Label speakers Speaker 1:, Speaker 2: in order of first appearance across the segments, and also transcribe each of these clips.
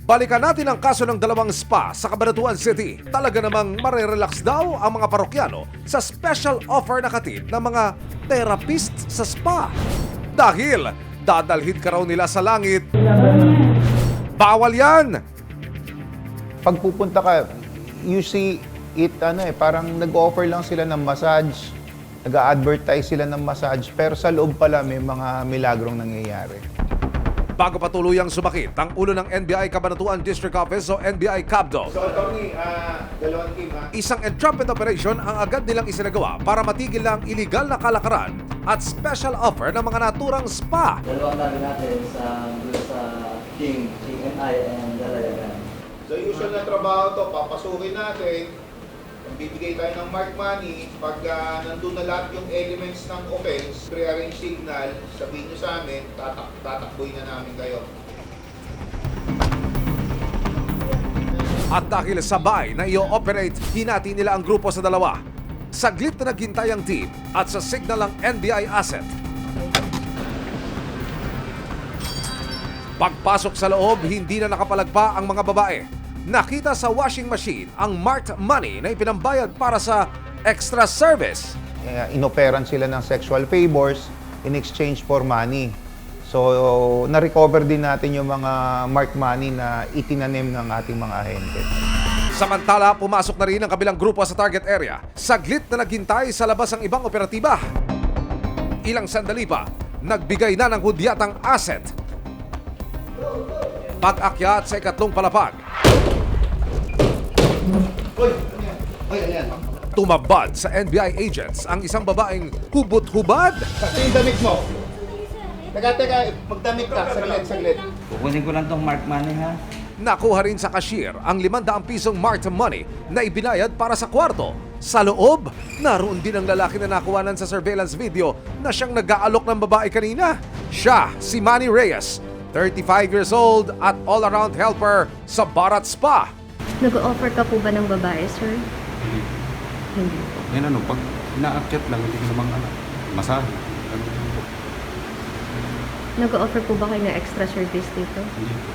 Speaker 1: Balikan natin ang kaso ng dalawang spa sa Cabanatuan City. Talaga namang marerelax daw ang mga parokyano sa special offer na katid ng mga therapist sa spa. Dahil dadalhin ka raw nila sa langit. Bawal yan!
Speaker 2: Pag pupunta ka, you see it, parang nag-offer lang sila ng massage, nag-a-advertise sila ng massage, pero sa loob pala may mga milagrong nangyayari.
Speaker 1: Bago pa tuluyang sumakit ang ulo ng NBI Cabanatuan District Office o NBI CABDO.
Speaker 2: So, Atty., dalawang team ha?
Speaker 1: Isang entrapment operation ang agad nilang isinagawa para matigil ang iligal na kalakaran at special offer ng mga naturang spa.
Speaker 3: Dalawang tabi natin sa King and I and Dalayagan.
Speaker 2: So, usual na trabaho to, papasukin natin, bibigay tayo ng mark money, pag nandun na lahat yung elements ng offense, pre-arrange signal, sabihin nyo sa amin, tatakbuhin na namin kayo.
Speaker 1: At dahil sabay na i-operate, hinati nila ang grupo sa dalawa. Saglit na naghintay ang team at sa signal ang NBI asset. Pagpasok sa loob, hindi na nakapalagpa ang mga babae. Nakita sa washing machine ang marked money na ipinambayad para sa extra service.
Speaker 2: Inoperan sila ng sexual favors in exchange for money. So, na-recover din natin yung mga marked money na itinanim ng ating mga ahente.
Speaker 1: Samantala, pumasok na rin ang kabilang grupo sa target area. Saglit na naghintay sa labas ang ibang operatiba. Ilang sandali pa, nagbigay na ng hudyatang asset. Pag-akyat sa ikatlong palapag, tumabad sa NBI agents ang isang babaeng hubot-hubad.
Speaker 2: Kasi yung damit mo. Teka, magdamit ka. Saglit.
Speaker 3: Kukunin ko lang tong mark money ha.
Speaker 1: Nakuha rin sa cashier ang 500 pisong marked money na ibinayad para sa kwarto. Sa loob, naroon din ang lalaki na nakuhanan sa surveillance video na siyang nag-aalok ng babae kanina. Siya, si Manny Reyes, 35 years old at all-around helper sa Barat Spa.
Speaker 4: Nag-offer ka po ba ng babae, sir? Hindi.
Speaker 5: Yan pag inaakyat lang, hindi ko namang masahe.
Speaker 4: Nag-offer po ba kayo ng extra service dito?
Speaker 5: Hindi po.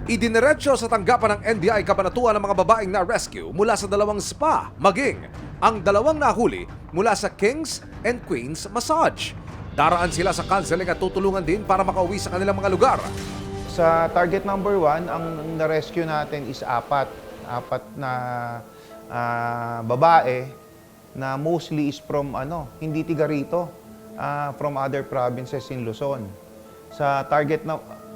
Speaker 1: Idiniretso sa tanggapan ng NBI Cabanatuan ng mga babaeng na-rescue mula sa dalawang spa, maging ang dalawang nahuli mula sa Kings and Queens Massage. Daraan sila sa counseling at tutulungan din para makauwi sa kanilang mga lugar.
Speaker 2: Sa target number 1, ang na-rescue natin is apat na babae na mostly is from hindi tiga rito, from other provinces in Luzon. Sa target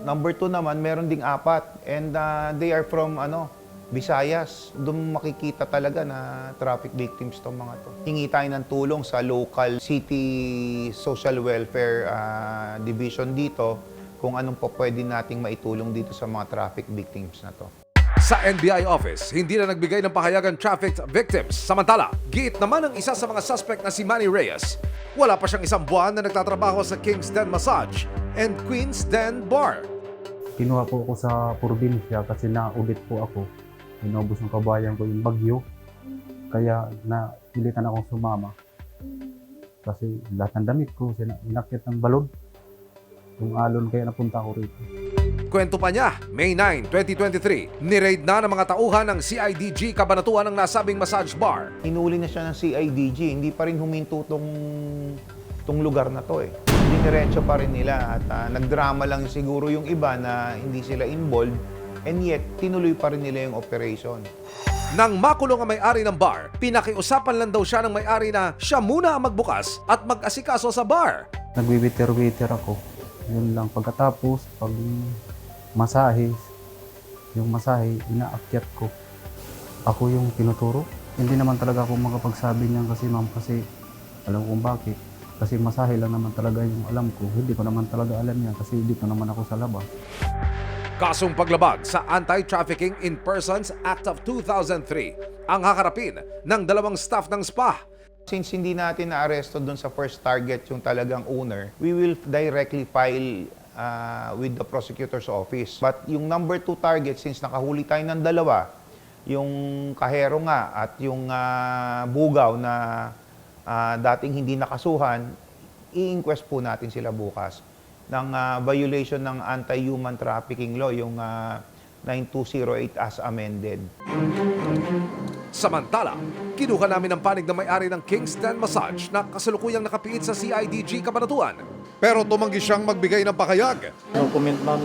Speaker 2: number 2 naman, meron ding apat and they are from Visayas. Doon makikita talaga na traffic victims tong mga to. Hingi tayo ng tulong sa local city social welfare division dito kung anong po pwede nating maitulong dito sa mga traffic victims na to.
Speaker 1: Sa NBI office, hindi na nagbigay ng pahayagan trafficked victims. Samantala, giit naman ang isa sa mga suspect na si Manny Reyes. Wala pa siyang isang buwan na nagtatrabaho sa King's Den Massage and Queen's Den Bar.
Speaker 5: Kinuha po ako sa probinsya kasi na-audit po ako. Inubos ng kabayan ko yung bagyo. Kaya napilitan akong sumama. Kasi lahat ng damit ko, inakyat ng balon. Yung alon kaya napunta ako rito.
Speaker 1: Kwento pa niya, May 9, 2023, niraid na ng mga tauhan ng CIDG Cabanatuan ng nasabing massage bar.
Speaker 2: Hinuli na siya ng CIDG, hindi pa rin huminto tong lugar na to eh. Diniretso pa rin nila at nagdrama lang siguro yung iba na hindi sila involved and yet tinuloy pa rin nila yung operation.
Speaker 1: Nang makulong ang may-ari ng bar, pinakiusapan lang daw siya ng may-ari na siya muna ang magbukas at mag-asikaso sa bar.
Speaker 5: Nagwiwiter-witer ako. Yun lang. Pagkatapos, pag masahe, yung masahe, inaakyat ko. Ako yung tinuturo. Hindi naman talaga ako makapagsabi niyan kasi ma'am, kasi alam kong bakit. Kasi masahe lang naman talaga yung alam ko. Hindi ko naman talaga alam yan kasi dito naman ako sa labas.
Speaker 1: Kasong paglabag sa Anti-Trafficking in Persons Act of 2003 ang haharapin ng dalawang staff ng spa.
Speaker 2: Since hindi natin na-aresto dun sa first target yung talagang owner, we will directly file with the prosecutor's office. But yung number 2 target, since nakahuli tayo ng dalawa, yung kahero nga at yung bugaw na dating hindi nakasuhan, i-inquest po natin sila bukas. ng violation ng anti-human trafficking law, yung 9208 as amended.
Speaker 1: Samantala, kinuha namin ang panig na may-ari ng Kingston Massage na kasalukuyang nakapiit sa CIDG Cabanatuan. Pero tumanggi siyang magbigay ng pakayag.
Speaker 3: No comment, ma'am.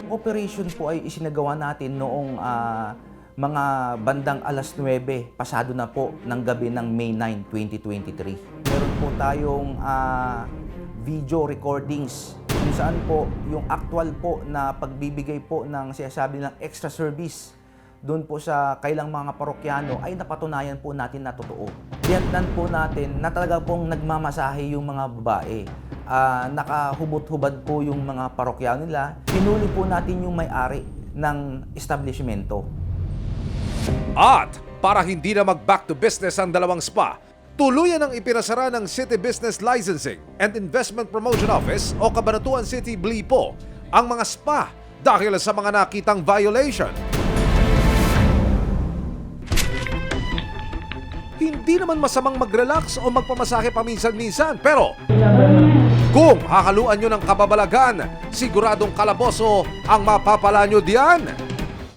Speaker 6: Operation po ay isinagawa natin noong mga bandang alas 9, pasado na po ng gabi ng May 9, 2023. Meron po tayong video recordings kung saan po yung actual po na pagbibigay po ng sinasabi ng extra service doon po sa kailang mga parokyano ay napatunayan po natin na totoo. Tiyatnan po natin na talaga pong nagmamasahe yung mga babae. Nakahubot-hubad po yung mga parokyano nila. Pinuli po natin yung may-ari ng establishmento.
Speaker 1: At para hindi na mag-back to business ang dalawang spa, tuluyan ang ipinasara ng City Business Licensing and Investment Promotion Office o Cabanatuan City BLIPO ang mga spa dahil sa mga nakitang violation. Hindi naman masamang mag-relax o magpamasahe paminsan-minsan, pero kung hahaluan nyo ng kababalagan, siguradong kalaboso ang mapapala nyo diyan.